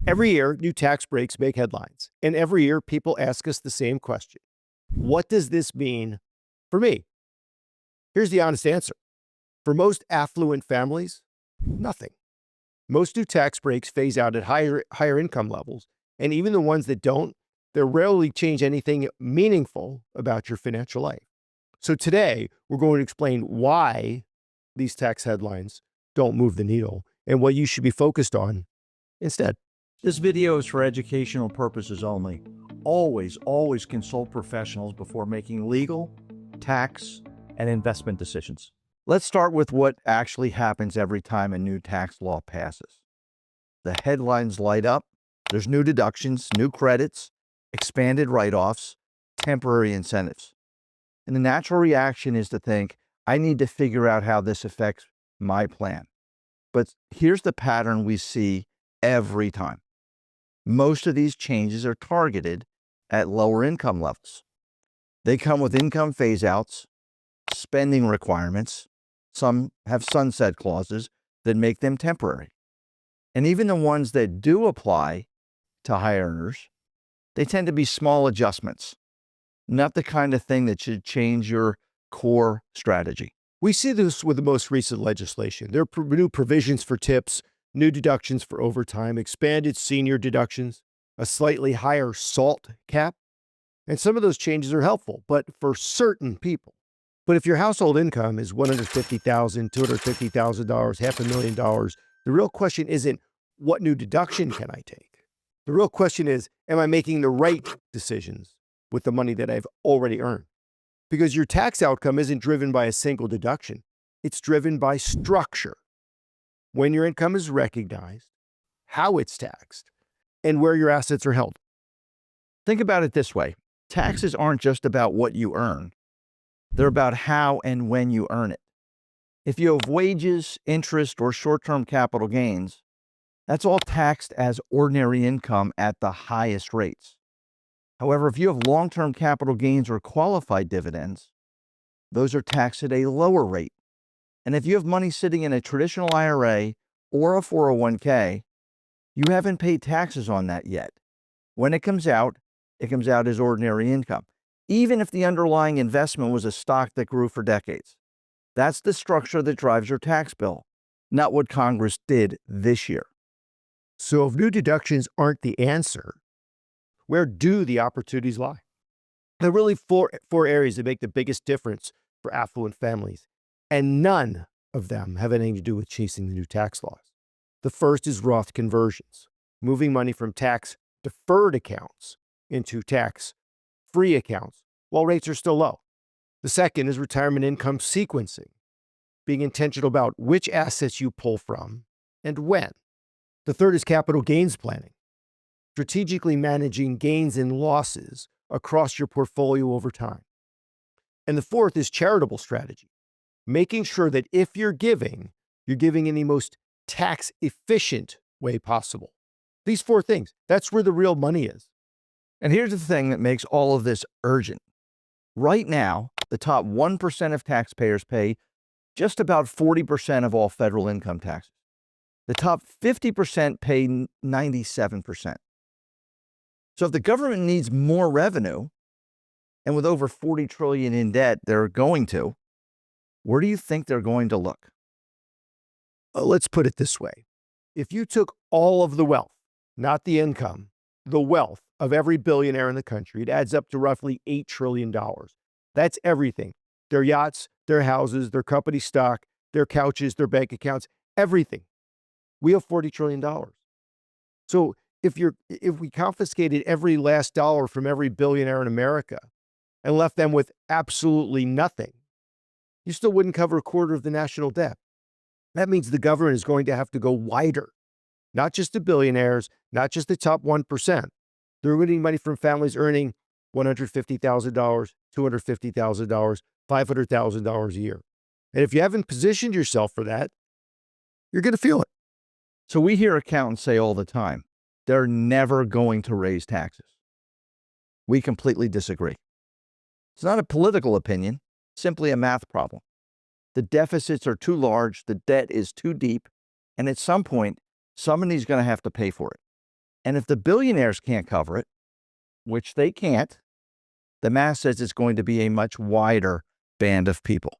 Every year, new tax breaks make headlines. And every year, people ask us the same question. What does this mean for me? Here's the honest answer. For most affluent families, nothing. Most new tax breaks phase out at higher income levels. And even the ones that don't, they rarely change anything meaningful about your financial life. So today, we're going to explain why these tax headlines don't move the needle and what you should be focused on instead. This video is for educational purposes only. Always consult professionals before making legal, tax, and investment decisions. Let's start with what actually happens every time a new tax law passes. The headlines light up. There's new deductions, new credits, expanded write-offs, temporary incentives. And the natural reaction is to think, I need to figure out how this affects my plan. But here's the pattern we see every time. Most of these changes are targeted at lower income levels. They come with income phase-outs, spending requirements. Some have sunset clauses that make them temporary. And even the ones that do apply to high earners, they tend to be small adjustments, not the kind of thing that should change your core strategy. We see this with the most recent legislation. There are new provisions for tips, new deductions for overtime, expanded senior deductions, a slightly higher SALT cap. And some of those changes are helpful, but for certain people. But if your household income is $150,000, $250,000, $500,000, the real question isn't, what new deduction can I take? The real question is, am I making the right decisions with the money that I've already earned? Because your tax outcome isn't driven by a single deduction. It's driven by structure. When your income is recognized, how it's taxed, and where your assets are held. Think about it this way. Taxes aren't just about what you earn. They're about how and when you earn it. If you have wages, interest, or short-term capital gains, that's all taxed as ordinary income at the highest rates. However, if you have long-term capital gains or qualified dividends, those are taxed at a lower rate. And if you have money sitting in a traditional IRA or a 401k, you haven't paid taxes on that yet. When it comes out as ordinary income, even if the underlying investment was a stock that grew for decades. That's the structure that drives your tax bill, not what Congress did this year. So if new deductions aren't the answer, where do the opportunities lie? There are really four areas that make the biggest difference for affluent families, and none of them have anything to do with chasing the new tax laws. The first is Roth conversions, moving money from tax-deferred accounts into tax-free accounts while rates are still low. The second is retirement income sequencing, being intentional about which assets you pull from and when. The third is capital gains planning, strategically managing gains and losses across your portfolio over time. And the fourth is charitable strategy, making sure that if you're giving in the most tax-efficient way possible. These four things, that's where the real money is. And here's the thing that makes all of this urgent. Right now, the top 1% of taxpayers pay just about 40% of all federal income taxes. The top 50% pay 97%. So if the government needs more revenue, and with over $40 trillion in debt they're going to, where do you think they're going to look? Let's put it this way. If you took all of the wealth, not the income, the wealth of every billionaire in the country, it adds up to roughly $8 trillion. That's everything. Their yachts, their houses, their company stock, their couches, their bank accounts, everything. We have $40 trillion. So if we confiscated every last dollar from every billionaire in America and left them with absolutely nothing, you still wouldn't cover a quarter of the national debt. That means the government is going to have to go wider, not just the billionaires, not just the top 1%. They're getting money from families earning $150,000, $250,000, $500,000 a year. And if you haven't positioned yourself for that, you're going to feel it. So we hear accountants say all the time, they're never going to raise taxes. We completely disagree. It's not a political opinion, simply a math problem. The deficits are too large, the debt is too deep, and at some point, somebody's going to have to pay for it. And if the billionaires can't cover it, which they can't, the math says it's going to be a much wider band of people.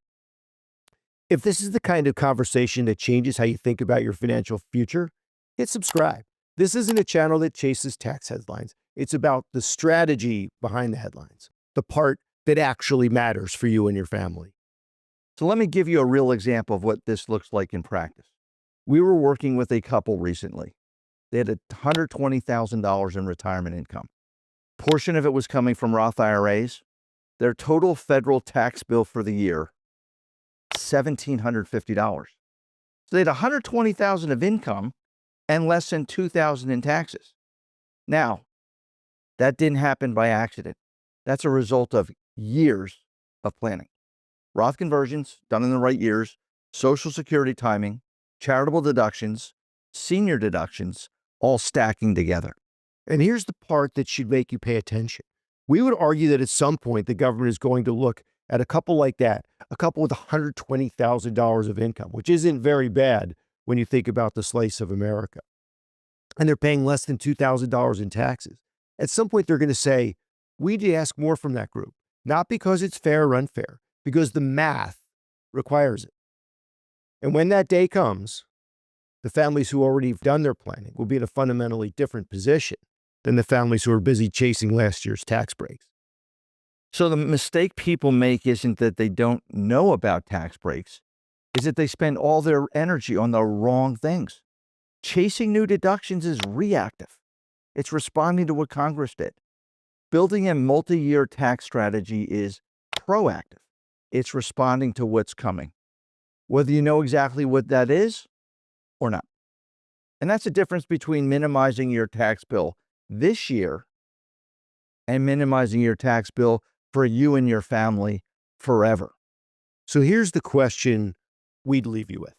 If this is the kind of conversation that changes how you think about your financial future, hit subscribe. This isn't a channel that chases tax headlines. It's about the strategy behind the headlines, the part that actually matters for you and your family. So let me give you a real example of what this looks like in practice. We were working with a couple recently. They had $120,000 in retirement income. Portion of it was coming from Roth IRAs. Their total federal tax bill for the year, $1,750. So they had $120,000 of income and less than $2,000 in taxes. Now, that didn't happen by accident. That's a result of years of planning. Roth conversions done in the right years, Social Security timing, charitable deductions, senior deductions, all stacking together. And here's the part that should make you pay attention. We would argue that at some point the government is going to look at a couple like that, a couple with $120,000 of income, which isn't very bad when you think about the slice of America. And they're paying less than $2,000 in taxes. At some point, they're going to say, we need to ask more from that group, not because it's fair or unfair, because the math requires it. And when that day comes, the families who already have done their planning will be in a fundamentally different position than the families who are busy chasing last year's tax breaks. So the mistake people make isn't that they don't know about tax breaks, is that they spend all their energy on the wrong things. Chasing new deductions is reactive. It's responding to what Congress did. Building a multi-year tax strategy is proactive. It's responding to what's coming, whether you know exactly what that is or not. And that's the difference between minimizing your tax bill this year and minimizing your tax bill for you and your family forever. So here's the question we'd leave you with.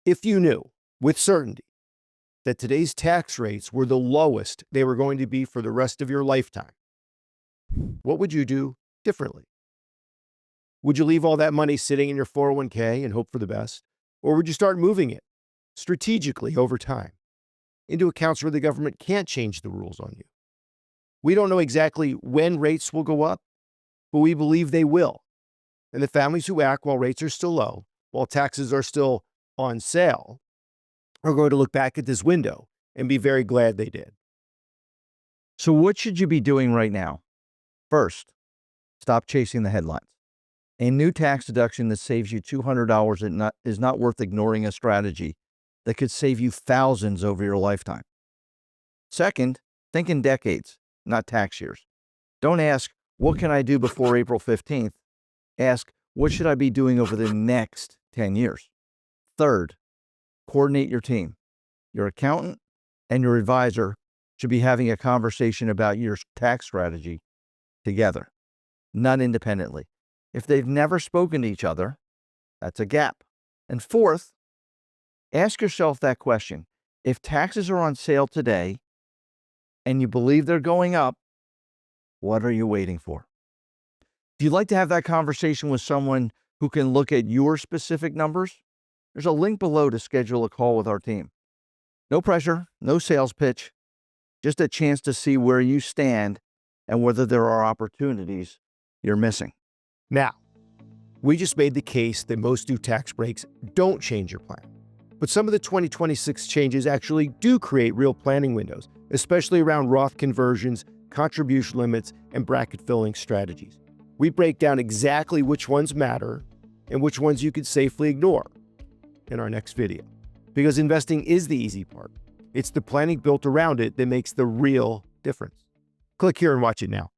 If you knew with certainty that today's tax rates were the lowest they were going to be for the rest of your lifetime, what would you do differently? Would you leave all that money sitting in your 401k and hope for the best? Or would you start moving it strategically over time into accounts where the government can't change the rules on you? We don't know exactly when rates will go up, but we believe they will. And the families who act while rates are still low, while taxes are still on sale, are going to look back at this window and be very glad they did. So what should you be doing right now? First, stop chasing the headlines. A new tax deduction that saves you $200 is not worth ignoring a strategy that could save you thousands over your lifetime. Second, think in decades, not tax years. Don't ask, what can I do before April 15th? Ask, what should I be doing over the next 10 years? Third, coordinate your team. Your accountant and your advisor should be having a conversation about your tax strategy together, not independently. If they've never spoken to each other, that's a gap. And fourth, ask yourself that question. If taxes are on sale today and you believe they're going up, what are you waiting for? If you'd like to have that conversation with someone who can look at your specific numbers, there's a link below to schedule a call with our team. No pressure, no sales pitch, just a chance to see where you stand and whether there are opportunities you're missing. Now, we just made the case that most new tax breaks don't change your plan. But some of the 2026 changes actually do create real planning windows, especially around Roth conversions, contribution limits, and bracket filling strategies. We break down exactly which ones matter and which ones you could safely ignore in our next video. Because investing is the easy part. It's the planning built around it that makes the real difference. Click here and watch it now.